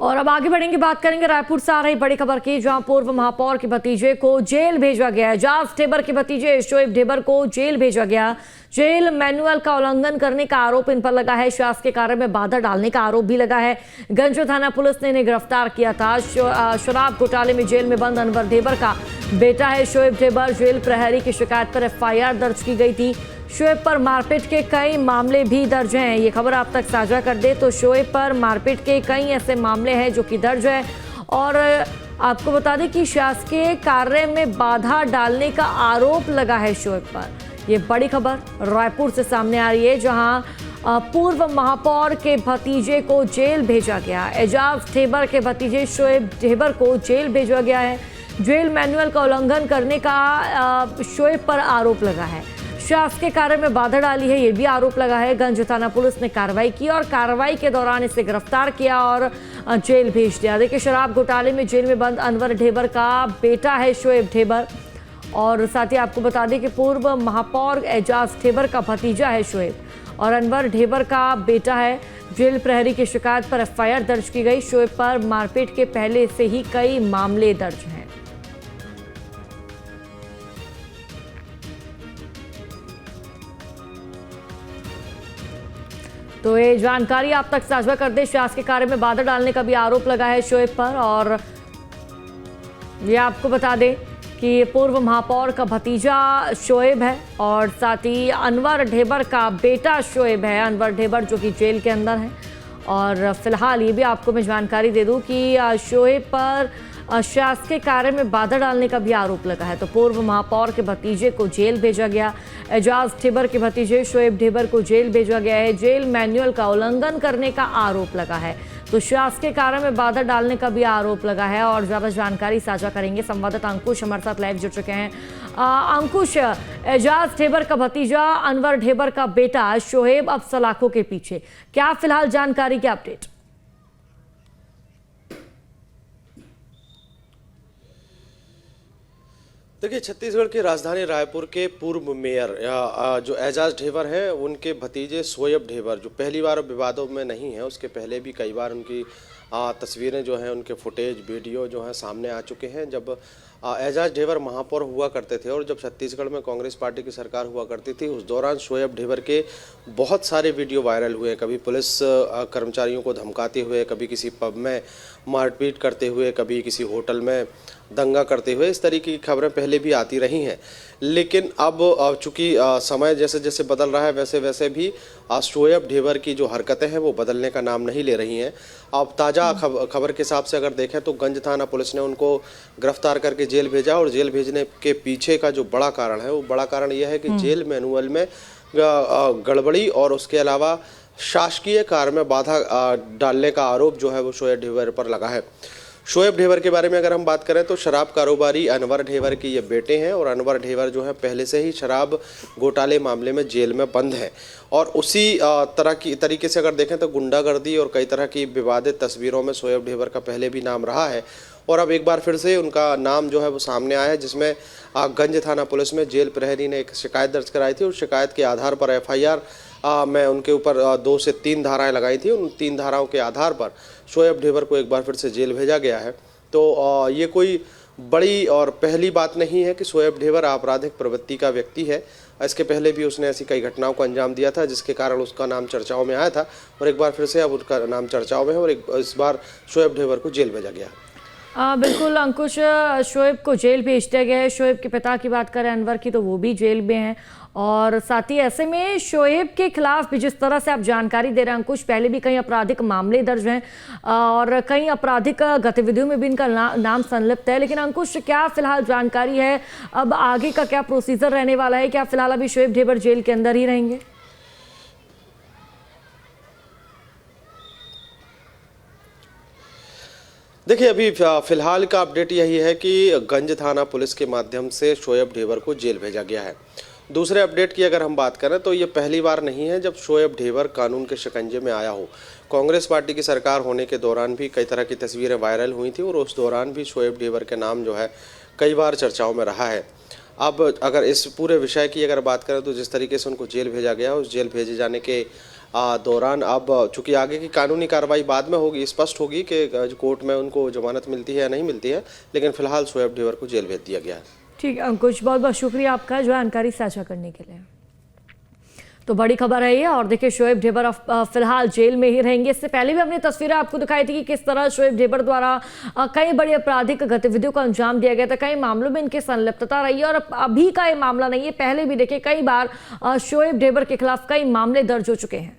और अब आगे बढ़ेंगे, बात करेंगे रायपुर से आ रही बड़ी खबर की, जहां पूर्व महापौर के भतीजे को जेल भेजा गया। एजाज ढेबर के भतीजे शोएब ढेबर को जेल भेजा गया। जेल मैनुअल का उल्लंघन करने का आरोप इन पर लगा है। शासकीय कार्य में बाधा डालने का आरोप भी लगा है। गंज थाना पुलिस ने इन्हें गिरफ्तार किया था। शराब घोटाले में जेल में बंद अनवर ढेबर का बेटा है शोएब ढेबर। जेल प्रहरी की शिकायत पर FIR दर्ज की गई थी। शोएब पर मारपीट के कई मामले भी दर्ज हैं। ये खबर आप तक साझा कर दे तो शोएब पर मारपीट के कई ऐसे मामले हैं जो कि दर्ज है। और आपको बता दें कि शासकीय कार्य में बाधा डालने का आरोप लगा है शोएब पर। ये बड़ी खबर रायपुर से सामने आ रही है, जहां पूर्व महापौर के भतीजे को जेल भेजा गया। एजाज ढेबर के भतीजे शोएब ढेबर को जेल भेजा गया है। जेल मैनुअल का उल्लंघन करने का शोएब पर आरोप लगा है। शासकीय कार्य में बाधा डाली है, ये भी आरोप लगा है। गंज थाना पुलिस ने कार्रवाई की और कार्रवाई के दौरान इसे गिरफ्तार किया और जेल भेज दिया। देखिए, शराब घोटाले में जेल में बंद अनवर ढेबर का बेटा है शोएब ढेबर। और साथ ही आपको बता दें कि पूर्व महापौर एजाज ढेबर का भतीजा है शोएब और अनवर ढेबर का बेटा है। जेल प्रहरी की शिकायत पर FIR दर्ज की गई। शोएब पर मारपीट के पहले से ही कई मामले दर्ज हैं। तो ये जानकारी आप तक साझा कर दे। शासकीय कार्य में बाधा डालने का भी आरोप लगा है शोएब पर। और ये आपको बता दें कि पूर्व महापौर का भतीजा शोएब है और साथ ही अनवर ढेबर का बेटा शोएब है। अनवर ढेबर जो कि जेल के अंदर है। और फिलहाल ये भी आपको मैं जानकारी दे दूं कि शोएब पर शासकीय कार्य में बाधा डालने का भी आरोप लगा है। तो पूर्व महापौर के भतीजे को जेल भेजा गया। एजाज ढेबर के भतीजे शोएब ढेबर को जेल भेजा गया है। जेल मैनुअल का उल्लंघन करने का आरोप लगा है। तो शासकीय कार्य में बाधा डालने का भी आरोप लगा है। और ज़्यादा जानकारी साझा करेंगे संवाददाता अंकुश हमारे साथ लाइव जुड़ चुके हैं। अंकुश, एजाज ढेबर का भतीजा अनवर ढेबर का बेटा शोएब अब सलाखों के पीछे, क्या फिलहाल जानकारी की अपडेट? देखिए, छत्तीसगढ़ की राजधानी रायपुर के पूर्व मेयर जो एजाज ढेबर हैं, उनके भतीजे शोएब ढेबर जो पहली बार विवादों में नहीं है, उसके पहले भी कई बार उनकी तस्वीरें जो हैं, उनके फुटेज वीडियो जो हैं सामने आ चुके हैं। जब एजाज ढेबर महापौर हुआ करते थे और जब छत्तीसगढ़ में कांग्रेस पार्टी की सरकार हुआ करती थी, उस दौरान शोएब ढेबर के बहुत सारे वीडियो वायरल हुए। कभी पुलिस कर्मचारियों को धमकाते हुए, कभी किसी पब में मारपीट करते हुए, कभी किसी होटल में दंगा करते हुए, इस तरीके की खबरें पहले भी आती रही हैं। लेकिन अब चूंकि समय जैसे जैसे बदल रहा है, वैसे वैसे भी शोएब ढेबर की जो हरकतें हैं वो बदलने का नाम नहीं ले रही हैं। अब ताज़ा खबर के हिसाब से अगर देखें तो गंज थाना पुलिस ने उनको गिरफ्तार करके जेल भेजा। और जेल भेजने के पीछे का जो बड़ा कारण है, वो बड़ा कारण यह है कि जेल मैनुअल में गड़बड़ी और उसके अलावा शासकीय कार्य में बाधा डालने का आरोप जो है वो शोएब ढेबर पर लगा है। शोएब ढेबर के बारे में अगर हम बात करें तो शराब कारोबारी अनवर ढेबर के ये बेटे हैं और अनवर ढेबर जो है पहले से ही शराब घोटाले मामले में जेल में बंद है। और उसी तरीके से अगर देखें तो गुंडागर्दी और कई तरह की विवादित तस्वीरों में शोएब ढेबर का पहले भी नाम रहा है। और अब एक बार फिर से उनका नाम जो है वो सामने आया है, जिसमें गंज थाना पुलिस में जेल प्रहरी ने एक शिकायत दर्ज कराई थी। उस शिकायत के आधार पर FIR में उनके ऊपर 2 से 3 धाराएं लगाई थी। उन 3 धाराओं के आधार पर शोएब ढेबर को एक बार फिर से जेल भेजा गया है। तो ये कोई बड़ी और पहली बात नहीं है कि शोएब ढेबर आपराधिक प्रवृत्ति का व्यक्ति है। इसके पहले भी उसने ऐसी कई घटनाओं को अंजाम दिया था, जिसके कारण उसका नाम चर्चाओं में आया था। और एक बार फिर से अब उसका नाम चर्चाओं में है और इस बार शोएब ढेबर को जेल भेजा गया। बिल्कुल अंकुश, शोएब को जेल भेज दिया गया है। शोएब के पिता की बात करें अनवर की, तो वो भी जेल में हैं। और साथ ही ऐसे में शोएब के खिलाफ भी जिस तरह से आप जानकारी दे रहे हैं अंकुश, पहले भी कई आपराधिक मामले दर्ज हैं और कई आपराधिक गतिविधियों में भी इनका नाम संलिप्त है। लेकिन अंकुश, क्या फिलहाल जानकारी है, अब आगे का क्या प्रोसीजर रहने वाला है? क्या फिलहाल अभी शोएब ढेबर जेल के अंदर ही रहेंगे? देखिए, अभी फिलहाल का अपडेट यही है कि गंज थाना पुलिस के माध्यम से शोएब ढेबर को जेल भेजा गया है। दूसरे अपडेट की अगर हम बात करें तो ये पहली बार नहीं है जब शोएब ढेबर कानून के शिकंजे में आया हो। कांग्रेस पार्टी की सरकार होने के दौरान भी कई तरह की तस्वीरें वायरल हुई थी और उस दौरान भी शोएब ढेबर के नाम जो है कई बार चर्चाओं में रहा है। अब अगर इस पूरे विषय की अगर बात करें तो जिस तरीके से उनको जेल भेजा गया, उस जेल भेजे जाने के दौरान अब चूंकि आगे की कानूनी कार्रवाई बाद में होगी, स्पष्ट होगी कि कोर्ट में उनको जमानत मिलती है या नहीं मिलती है, लेकिन फिलहाल शोएब ढेबर को जेल भेज दिया गया है। ठीक है अंकुश, बहुत बहुत शुक्रिया आपका जानकारी साझा करने के लिए। तो बड़ी खबर है ये, और देखिए शोएब ढेबर फिलहाल जेल में ही रहेंगे। इससे पहले भी हमने तस्वीरें आपको दिखाई थी कि किस तरह शोएब ढेबर द्वारा कई बड़ी आपराधिक गतिविधियों को अंजाम दिया गया था, कई मामलों में इनकी संलिप्तता रही है। और अभी का ये मामला नहीं है, पहले भी देखिए कई बार शोएब ढेबर के खिलाफ कई मामले दर्ज हो चुके हैं।